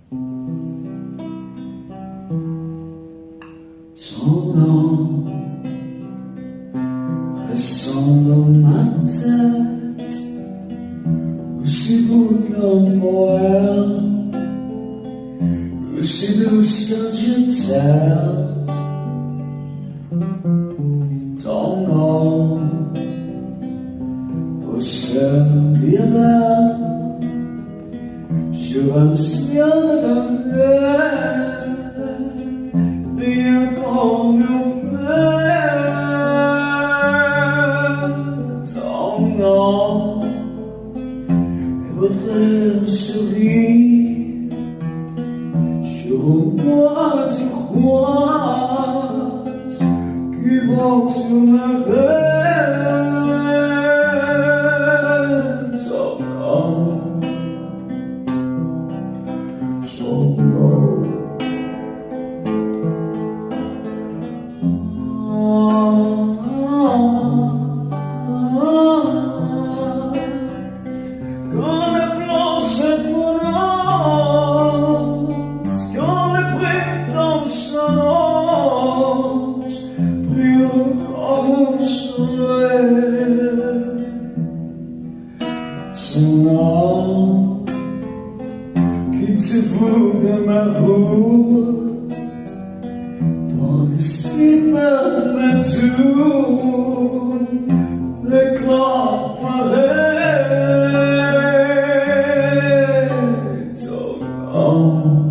Ton nom ressent dans ma tête, aussi beau qu'un poème, aussi douce qu'un je t'aime. Ton nom possède l'hiver sur un ciel de mer, rien comme nous fait. Ton nom est mon frère sourire, sur moi tu croises, qui porte sur ma veine. Ton nom. Quand les fleurs se prononcent, quand les printemps s'annoncent, brille comme un soleil. Son nom qui te voue de ma route, pour dissiper tout l'éclat pareil. Ton nom